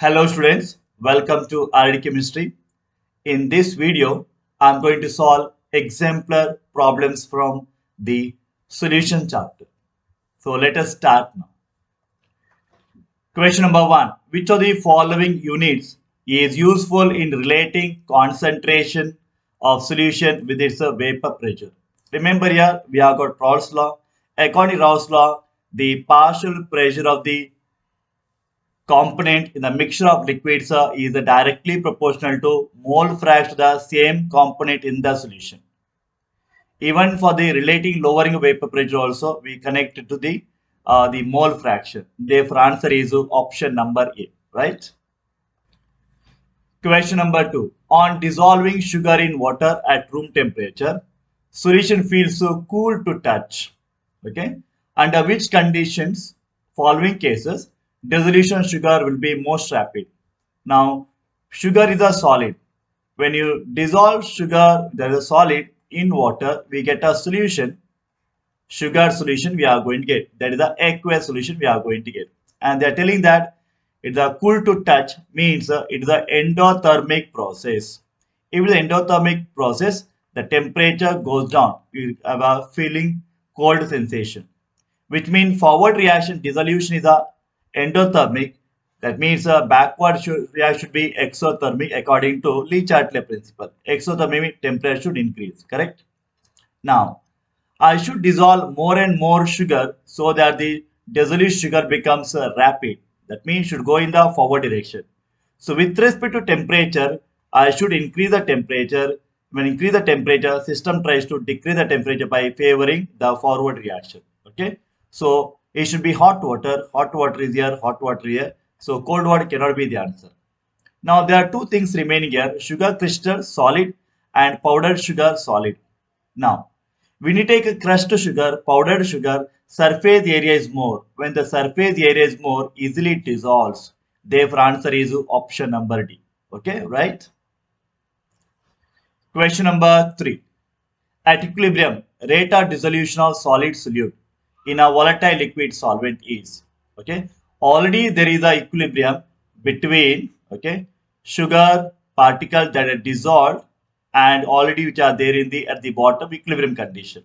Hello students, welcome to RD Chemistry. In this video, I'm going to solve exemplar problems from the solution chapter. So let us start now. Question number 1. Which of the following units is useful in relating concentration of solution with its vapor pressure? Remember here, we have got Raoult's law. According to Raoult's law, the partial pressure of the component in the mixture of liquids is directly proportional to mole fraction of the same component in the solution. Even for the relating lowering of vapor pressure also, we connect it to the mole fraction. Therefore, answer is option number A, right? Question number 2. On dissolving sugar in water at room temperature, solution feels so cool to touch. Okay. Under which conditions, following cases, dissolution of sugar will be most rapid. Now, sugar is a solid. When you dissolve sugar, there is a solid in water, we get a solution. Sugar solution we are going to get. That is the aqueous solution we are going to get. And they are telling that it's a cool to touch means it is an endothermic process. If it is an endothermic process, the temperature goes down. You have a feeling cold sensation, which means forward reaction dissolution is a endothermic. That means a backward reaction should be exothermic according to Le Chatelet principle. Exothermic temperature should increase, correct? Now, I should dissolve more and more sugar so that the dissolved sugar becomes rapid. That means should go in the forward direction. So with respect to temperature, I should increase the temperature. When increase the temperature, system tries to decrease the temperature by favoring the forward reaction. Okay. So it should be hot water. Hot water is here. Hot water here. So cold water cannot be the answer. Now there are two things remaining here: sugar crystal solid and powdered sugar solid. Now, when you take a crushed sugar, powdered sugar, surface area is more. When the surface area is more, easily it dissolves. Therefore, answer is option number D. Okay, right? Question number 3. At equilibrium, rate of dissolution of solid solute in a volatile liquid solvent is. Okay, already there is a equilibrium between sugar particles that are dissolved and already which are there in the at the bottom equilibrium condition.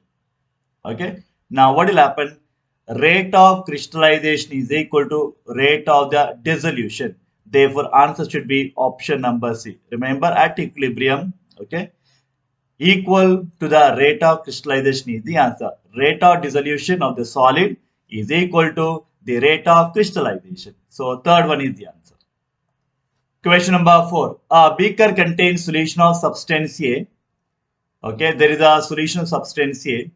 Okay, now what will happen? Rate of crystallization is equal to rate of the dissolution. Therefore, answer should be option number C. Remember, at equilibrium, equal to the rate of crystallization is the answer. Rate of dissolution of the solid is equal to the rate of crystallization. So, third one is the answer. Question number 4. A beaker contains solution of substance A. Okay, there is a solution of substance A.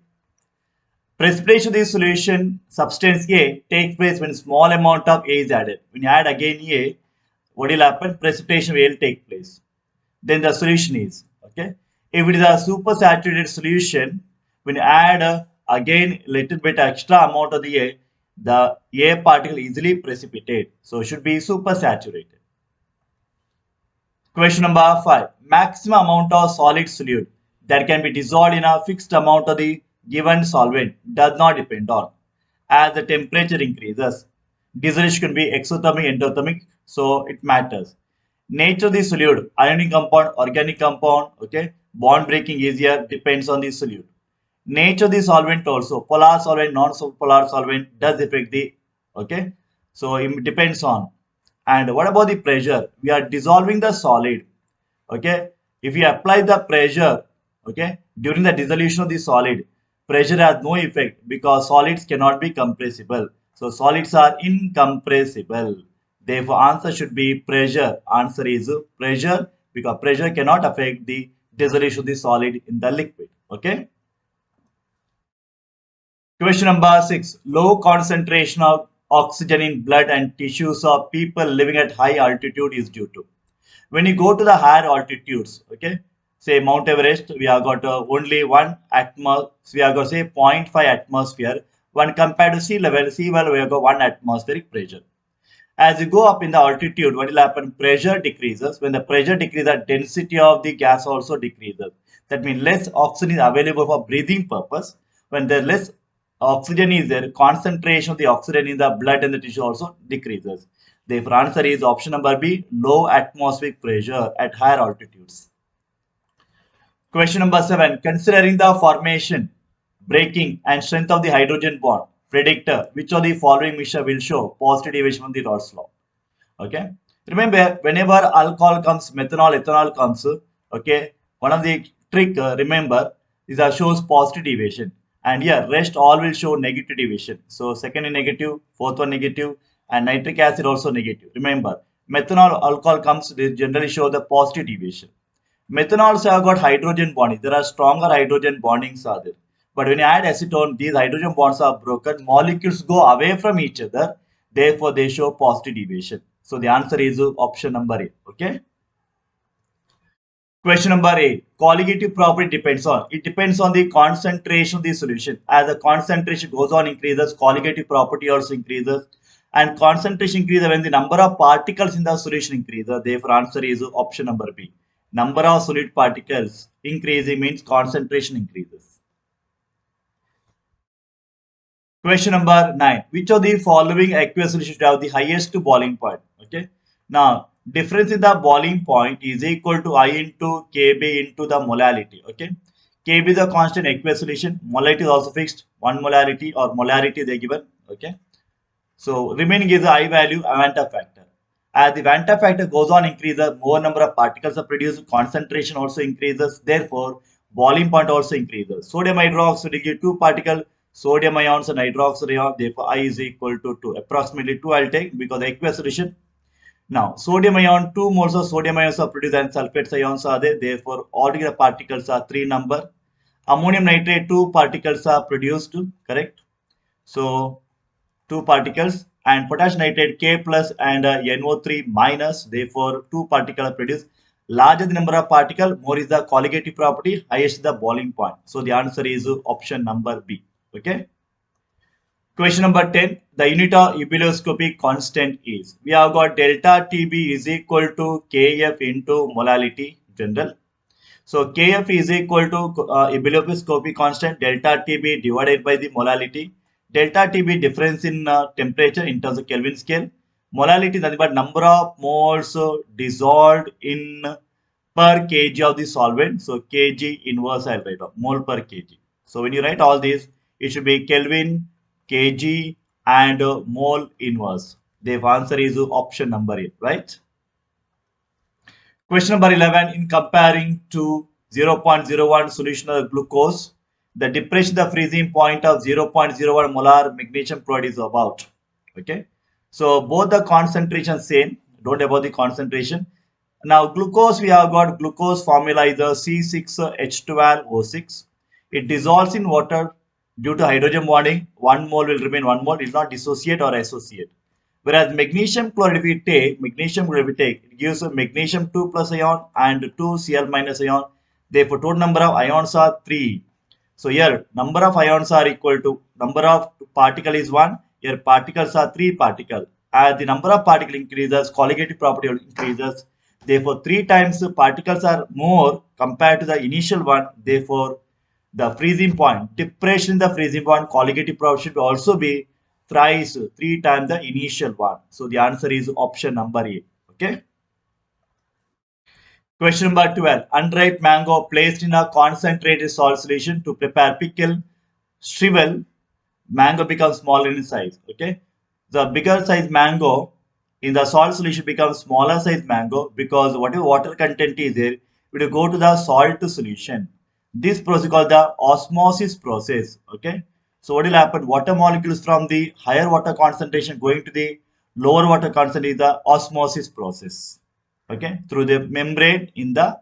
Precipitation of the solution substance A takes place when small amount of A is added. When you add again A, what will happen? Precipitation will take place. Then the solution is, okay. If it is a supersaturated solution, when you add again little bit extra amount of the A particle easily precipitate. So should be supersaturated. Question number 5. Maximum amount of solid solute that can be dissolved in a fixed amount of the given solvent does not depend on. As the temperature increases, dissolution can be exothermic, endothermic, so it matters. Nature of the solute, ionic compound, organic compound, okay, bond breaking easier, depends on the solute. Nature of the solvent also, polar solvent, non-polar solvent does affect the, okay, so it depends on. And what about the pressure? We are dissolving the solid, okay. If you apply the pressure, okay, during the dissolution of the solid, pressure has no effect because solids cannot be compressible. So solids are incompressible. Therefore, answer should be pressure. Answer is pressure because pressure cannot affect the dissolution of the solid in the liquid. Okay. Question number 6. Low concentration of oxygen in blood and tissues of people living at high altitude is due to. When you go to the higher altitudes, okay, say Mount Everest, we have got only one atmosphere, we have got say 0.5 atmosphere. When compared to sea level we have got 1 atmospheric pressure. As you go up in the altitude, what will happen? Pressure decreases. When the pressure decreases, the density of the gas also decreases. That means less oxygen is available for breathing purpose. When there is less oxygen is there, concentration of the oxygen in the blood and the tissue also decreases. Therefore, answer is option number B, low atmospheric pressure at higher altitudes. Question number 7. Considering the formation, breaking, and strength of the hydrogen bond, predict which of the following mixture will show positive deviation from the Raws law. Okay. Remember, whenever alcohol comes, methanol, ethanol comes, okay, one of the trick, remember, is that shows positive deviation. And here, rest all will show negative deviation. So, second is negative, fourth one negative, and nitric acid also negative. Remember, methanol, alcohol comes, they generally show the positive deviation. Methanols have got hydrogen bonding. There are stronger hydrogen bondings are there. But when you add acetone, these hydrogen bonds are broken. Molecules go away from each other. Therefore, they show positive deviation. So the answer is option number A. Okay. Question number 8. Colligative property depends on. It depends on the concentration of the solution. As the concentration goes on increases, colligative property also increases. And concentration increases when the number of particles in the solution increases. Therefore, answer is option number B. Number of solid particles increasing means concentration increases. Question number 9. Which of the following aqueous solution should have the highest boiling point? Okay. Now, difference in the boiling point is equal to I into Kb into the molality. Okay. Kb is a constant aqueous solution. Molality is also fixed. 1 molarity or molarity they given. Okay. So, remaining is the I value Vanta factor. As the Vanta factor goes on increases, more number of particles are produced, concentration also increases, therefore boiling point also increases. Sodium hydroxide will give 2 particle sodium ions and hydroxide ion, therefore I is equal to 2. Approximately 2 I'll take because aqueous solution. Now sodium ion, 2 moles of sodium ions are produced and sulfate ions are there, therefore altogether particles are 3 number. Ammonium nitrate, 2 particles are produced, correct? So 2 particles, and potassium nitrate K plus and NO3 minus, therefore 2 particles are produced. Larger the number of particles, more is the colligative property, highest is the boiling point. So the answer is option number B. Okay. Question number 10. The unit of ebullioscopy constant is. We have got delta TB is equal to Kf into molality general. So Kf is equal to ebullioscopy constant delta TB divided by the molality. Delta TB difference in temperature in terms of Kelvin scale. Molality is nothing but number of moles dissolved in per kg of the solvent. So kg inverse I'll write off, mole per kg. So when you write all this, it should be Kelvin, kg and mole inverse. The answer is option number A, right? Question number 11. In comparing to 0.01 solution of glucose, the depression the freezing point of 0.01 molar magnesium chloride is about. Okay. So both the concentration same. Don't about the concentration. Now glucose, we have got glucose formula is the C6H12O6. It dissolves in water due to hydrogen bonding. 1 mole will remain 1 mole. It will not dissociate or associate. Whereas magnesium chloride, if we take, it gives a magnesium 2 plus ion and 2 Cl minus ion. Therefore, total number of ions are 3. So here, number of ions are equal to number of particle is 1. Here, particles are 3 particle. As the number of particle increases, colligative property increases. Therefore, 3 times particles are more compared to the initial one. Therefore, the freezing point, depression in the freezing point, colligative property should also be thrice, 3 times the initial one. So the answer is option number A. Okay. Question number 12. Unripe mango placed in a concentrated salt solution to prepare pickle, shrivel, mango becomes smaller in size. Okay. The bigger size mango in the salt solution becomes smaller size mango because whatever water content is there, it will go to the salt solution. This process is called the osmosis process. Okay. So what will happen? Water molecules from the higher water concentration going to the lower water concentration is the osmosis process. Okay. Through the membrane in the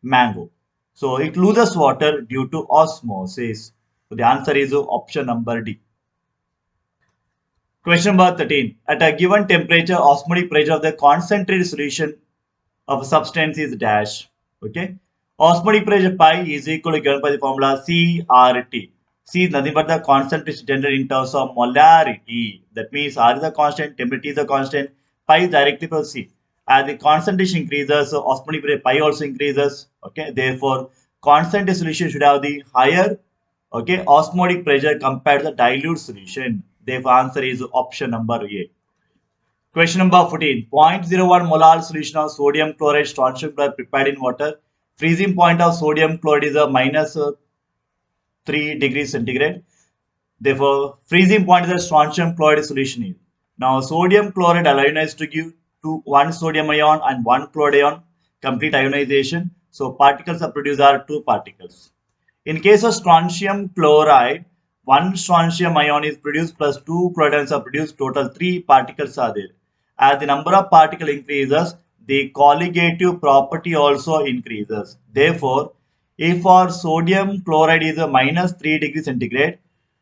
mango. So it loses water due to osmosis. So the answer is option number D. Question number 13. At a given temperature, osmotic pressure of the concentrated solution of a substance is dash. Okay. Osmotic pressure pi is equal to given by the formula CRT. C is nothing but the concentration generated in terms of molarity. That means R is a constant, temperature is a constant, pi is directly from C. As the concentration increases, so osmotic pressure pi also increases. Okay. Therefore, concentrated solution should have the higher Okay, osmotic pressure compared to the dilute solution. Therefore, answer is option number A. Question number 14. 0.01 molar solution of sodium chloride strontium chloride prepared in water. Freezing point of sodium chloride is a minus 3 degrees centigrade. Therefore, freezing point is the strontium chloride solution is. Now, sodium chloride ionized to give one sodium ion and one chloride ion, complete ionization. So, particles are produced are two particles. In case of strontium chloride, one strontium ion is produced plus two chlorides are produced. Total three particles are there. As the number of particles increases, the colligative property also increases. Therefore, if our sodium chloride is a minus 3 degrees centigrade,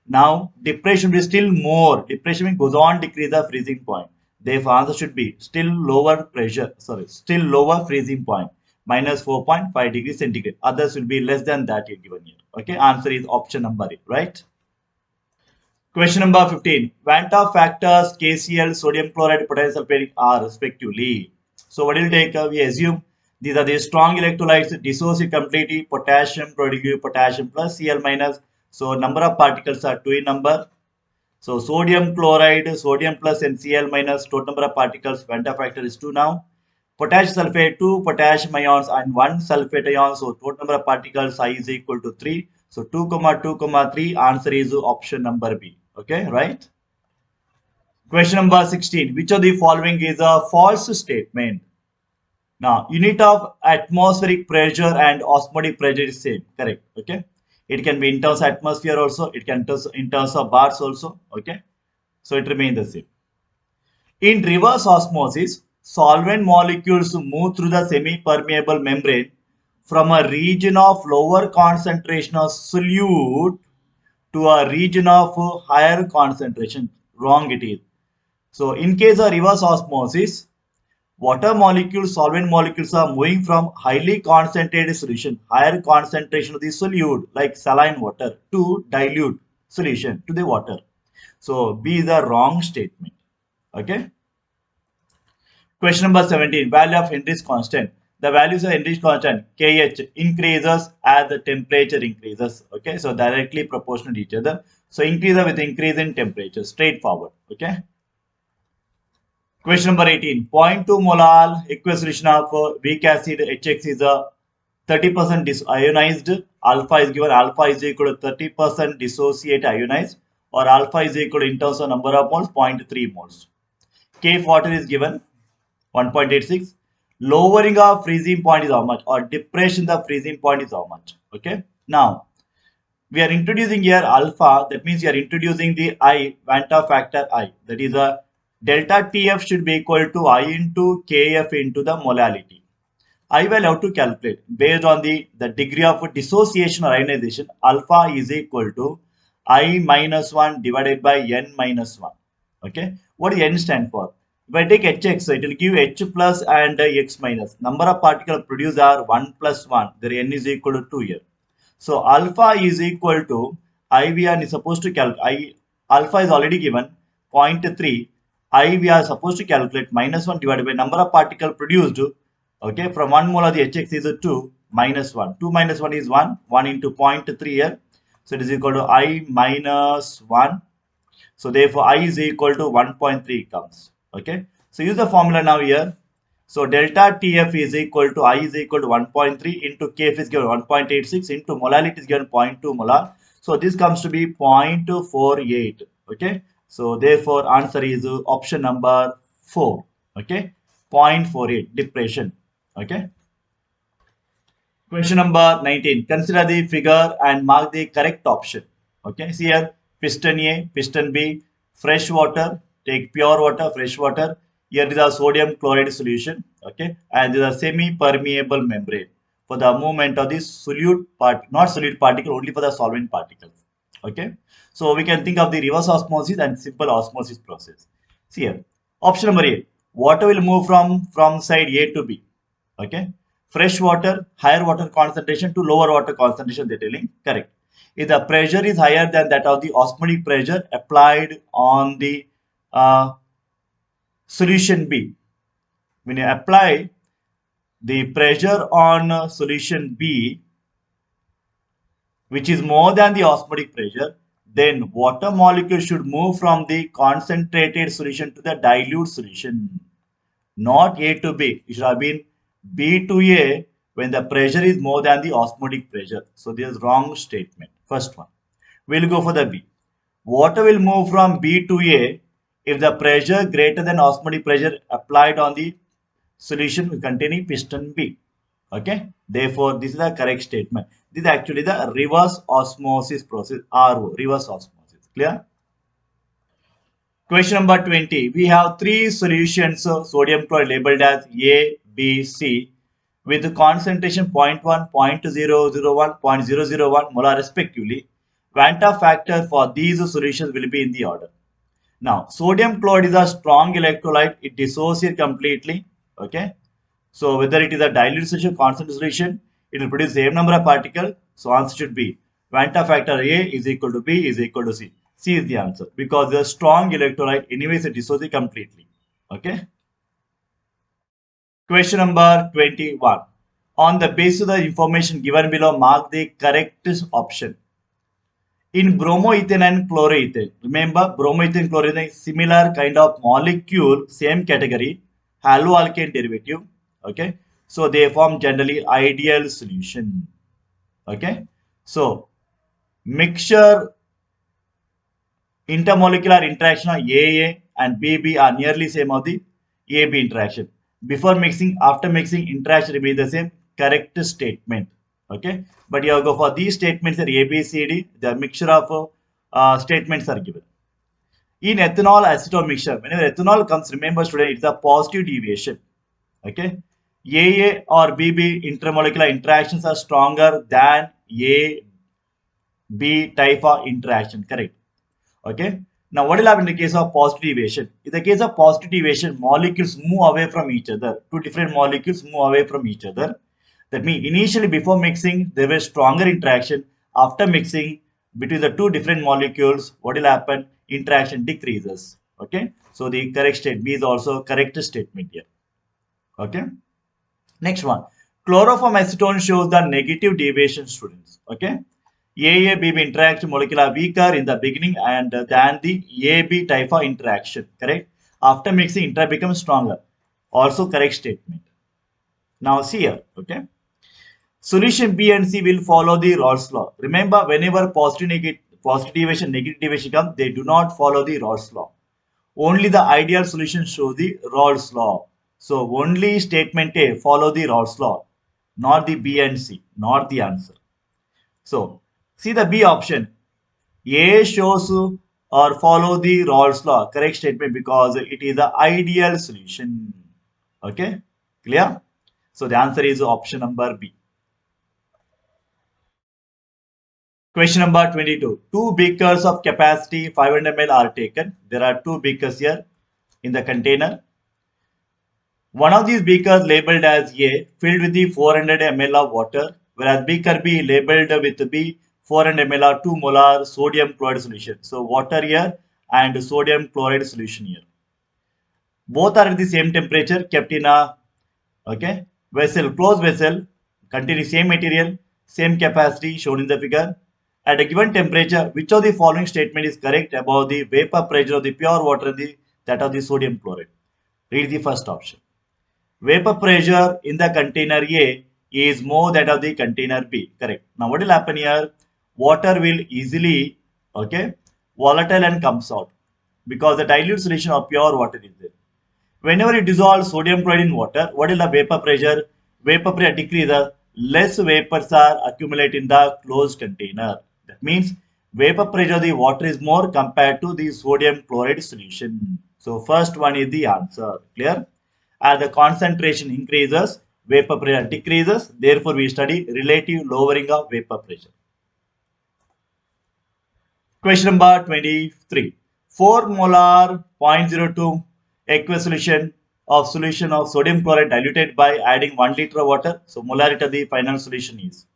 now depression will be still more. Depression goes on decrease the freezing point. Therefore, answer should be still lower pressure. Sorry, still lower freezing point. Minus 4.5 degrees centigrade. Others will be less than that given here. Okay, answer is option number A, right? Question number 15. Van der factors KCl, sodium chloride, potassium sulfate are respectively. So what will take? We assume these are the strong electrolytes, dissociate completely, potassium produce potassium plus Cl minus. So number of particles are 2 in number. So sodium chloride, sodium plus and Cl minus, total number of particles, Van der factor is 2 now. Potassium sulfate, 2 potassium ions and 1 sulfate ion. So total number of particles I is equal to 3. So 2, 2, 3, answer is option number B. Okay, right? Question number 16. Which of the following is a false statement? Now, unit of atmospheric pressure and osmotic pressure is same. Correct. Okay. It can be in terms of atmosphere also. It can in terms of bars also. Okay. So it remains the same. In reverse osmosis, solvent molecules move through the semi-permeable membrane from a region of lower concentration of solute to a region of higher concentration. Wrong it is. So in case of reverse osmosis, water molecules, solvent molecules are moving from highly concentrated solution, higher concentration of the solute like saline water to dilute solution to the water. So B is a wrong statement. Okay. Question number 17. Value of Henry's constant. The values of Henry's constant Kh increases as the temperature increases. Okay, so directly proportional to each other. So increase with increase in temperature. Straightforward. Okay. Question number 18. 0.2 molar aqueous solution of weak acid HX is a 30% ionized. Alpha is given. Alpha is equal to 30% dissociate ionized, or alpha is equal to in terms of number of moles 0.3 moles. K of water is given 1.86. Lowering of freezing point is how much, or depression the freezing point is how much. Okay. Now we are introducing here alpha. That means we are introducing the I, Van der factor I. That is a delta TF should be equal to I into KF into the molality. I will have to calculate based on the degree of dissociation or ionization. Alpha is equal to I minus 1 divided by N minus 1. Okay. What does N stand for? If I take Hx, it will give H plus and X minus. Number of particles produced are 1 plus 1. There N is equal to 2 here. So alpha is equal to I we are supposed to calculate. Alpha is already given 0.3. I we are supposed to calculate minus 1 divided by number of particles produced. Okay, from 1 mole of the Hx is 2 minus 1. 2 minus 1 is 1. 1 into 0.3 here. So it is equal to I minus 1. So therefore I is equal to 1.3 comes. Okay. So use the formula now here. So delta TF is equal to I is equal to 1.3 into Kf is given 1.86 into molality is given 0.2 molar. So this comes to be 0.48. Okay. So therefore answer is option number 4. Okay. 0.48 depression. Okay. Question number 19. Consider the figure and mark the correct option. Okay. See here, piston A, piston B, fresh water. Take pure water, fresh water. Here is a sodium chloride solution. Okay. And this is a semi-permeable membrane for the movement of the solute part, not solute particle, only for the solvent particles. Okay. So we can think of the reverse osmosis and simple osmosis process. See here. Option number A. Water will move from side A to B. Okay. Fresh water, higher water concentration to lower water concentration, they're telling. Correct. If the pressure is higher than that of the osmotic pressure applied on the solution B, when you apply the pressure on solution B, which is more than the osmotic pressure, then water molecule should move from the concentrated solution to the dilute solution, not A to B. It should have been B to A when the pressure is more than the osmotic pressure. So this is wrong statement. First one. We'll go for the B. Water will move from B to A if the pressure greater than osmotic pressure applied on the solution containing piston B. Okay. Therefore, this is the correct statement. This is actually the reverse osmosis process, RO, reverse osmosis. Clear? Question number 20. We have three solutions of sodium chloride labeled as A, B, C with the concentration 0.1, 0.001, 0.001 molar respectively. Vanta factor for these solutions will be in the order. Now, sodium chloride is a strong electrolyte. It dissociates completely. Okay. So, whether it is a dilute solution, constant solution, it will produce the same number of particles. So, answer should be Vanta factor A is equal to B is equal to C. C is the answer because the strong electrolyte anyways it dissociates completely. Okay. Question number 21. On the basis of the information given below, mark the correct option. In bromoethane and chloroethane, remember bromoethane and chloroethane similar kind of molecule, same category, haloalkane derivative. Okay, so they form generally ideal solution. Okay, so mixture intermolecular interaction of AA and BB are nearly same of the AB interaction. Before mixing, after mixing, interaction remain the same. Correct statement. Okay, but you have to go for these statements are A, B, C, D. The mixture of statements are given. In ethanol acetone mixture, whenever ethanol comes, remember student, it's a positive deviation. Okay, AA or BB intermolecular interactions are stronger than A, B type of interaction. Correct. Okay. Now, what will happen in the case of positive deviation? In the case of positive deviation, molecules move away from each other. Two different molecules move away from each other. That means initially before mixing, there was stronger interaction. After mixing between the two different molecules, what will happen? Interaction decreases. Okay. So the correct statement B is also correct statement here. Okay. Next one. Chloroform acetone shows the negative deviation, students. Okay. AA-BB interaction molecule are weaker in the beginning and than the AB type of interaction. Correct. After mixing, inter becomes stronger. Also correct statement. Now see here. Okay. Solution B and C will follow the Raoult's law. Remember, whenever positive deviation, negative deviation come, they do not follow the Raoult's law. Only the ideal solution show the Raoult's law. So only statement A follow the Raoult's law, not the B and C, not the answer. So see the B option. A shows or follow the Raoult's law. Correct statement because it is the ideal solution. Okay, clear? So the answer is option number B. Question number 22. Two beakers of capacity 500 ml are taken. There are two beakers here in the container. One of these beakers labeled as A filled with the 400 ml of water, whereas beaker B labeled with B 400 ml of 2 molar sodium chloride solution. So water here and sodium chloride solution here. Both are at the same temperature, kept in a vessel, closed vessel, containing same material, same capacity shown in the figure. At a given temperature, which of the following statement is correct about the vapor pressure of the pure water and that of the sodium chloride? Read the first option. Vapor pressure in the container A is more that of the container B. Correct. Now what will happen here? Water will easily volatile and comes out because the dilute solution of pure water is there. Whenever you dissolve sodium chloride in water, what is the vapor pressure? Vapor pressure decreases, less vapors are accumulated in the closed container. That means vapor pressure of the water is more compared to the sodium chloride solution. So first one is the answer. Clear? As the concentration increases, vapor pressure decreases. Therefore, we study relative lowering of vapor pressure. Question number 23. 4 molar 0.02 aqueous solution of sodium chloride diluted by adding 1 liter of water. So molarity of the final solution is.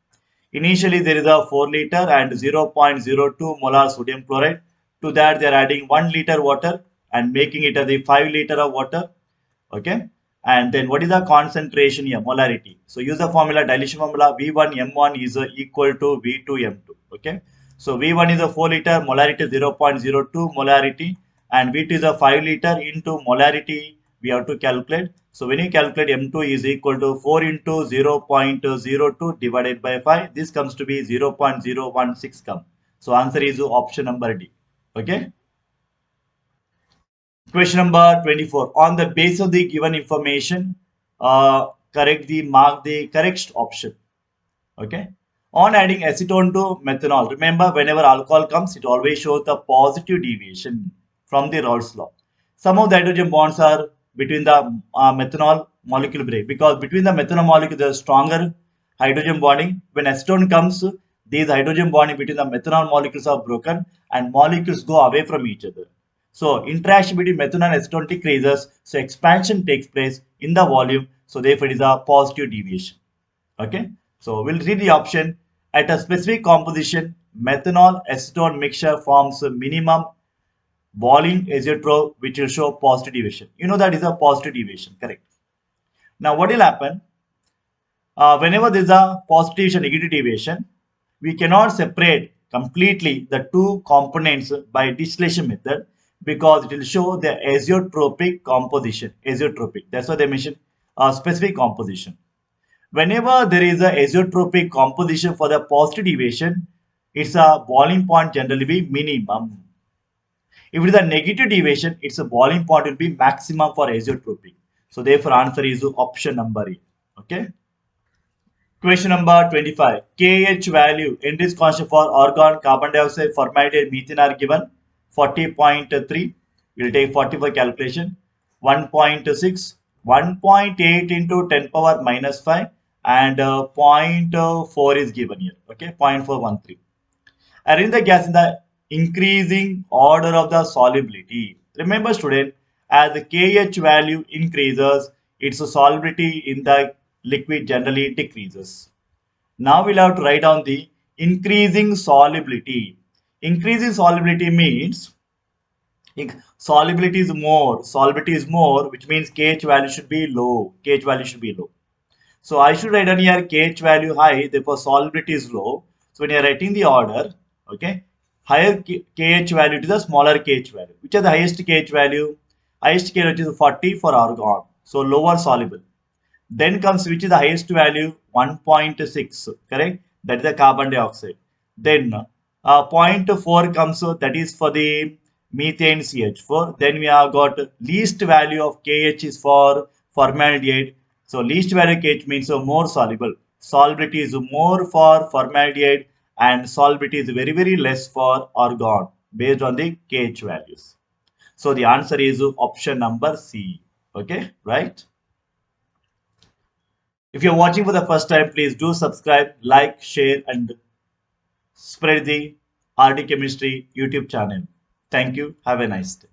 Initially, there is a 4 liter and 0.02 molar sodium chloride. To that, they are adding 1 liter water and making it as the 5 liter of water. Okay. And then what is the concentration here? Molarity. So use the formula, dilution formula. V1 M1 is equal to V2 M2. Okay, so V1 is a 4 liter, molarity 0.02 molarity, and V2 is a 5 liter into molarity we have to calculate. So when you calculate, M2 is equal to 4 into 0.02 divided by 5. This comes to be 0.016 come. So answer is option number D. Okay. Question number 24. On the basis of the given information, mark the correct option. Okay. On adding acetone to methanol, remember whenever alcohol comes, it always shows the positive deviation from the Raoult's law. Some of the hydrogen bonds are between the methanol molecule break, because between the methanol molecule there is stronger hydrogen bonding. When acetone comes, these hydrogen bonding between the methanol molecules are broken and molecules go away from each other. So interaction between methanol and acetone decreases, so expansion takes place in the volume, so therefore it is a positive deviation. Okay, so we'll read the option. At a specific composition, methanol acetone mixture forms a minimum boiling azeotrope, which will show positive deviation. You know that is a positive deviation, correct? Now what will happen? Whenever there is a positive and negative deviation, we cannot separate completely the two components by distillation method, because it will show the azeotropic composition. Azeotropic. That's why they mention a specific composition. Whenever there is a azeotropic composition for the positive deviation, its a boiling point generally be minimum. If it is a negative deviation, its a boiling point will be maximum for azeotropic. So therefore answer is option number E. Okay. Question number 25. KH value, entries constant for argon, carbon dioxide, formaldehyde, methane are given 40.3. We will take 40 for calculation. 1.6, 1.8 into 10 power minus 5, and 0.4 is given here. Okay, 0.413. Arrange the gas in the increasing order of the solubility. Remember student, as the KH value increases, its solubility in the liquid generally decreases. Now we'll have to write down the increasing solubility. Increasing solubility means solubility is more, which means KH value should be low. KH value should be low. So I should write down here KH value high, therefore solubility is low. So when you are writing the order, okay, higher KH value to the smaller KH value. Which is the highest KH value? Highest KH value is 40 for argon. So lower soluble. Then comes which is the highest value? 1.6, correct? That is the carbon dioxide. Then zero point 0.4 comes, that is for the methane CH4. Then we have got least value of KH is for formaldehyde. So least value KH means more soluble. Solubility is more for formaldehyde and solubility is very very less for argon based on the KH values. So the answer is option number C. Okay, right? If you're watching for the first time, please do subscribe, like, share, and spread the RD Chemistry YouTube channel. Thank you. Have a nice day.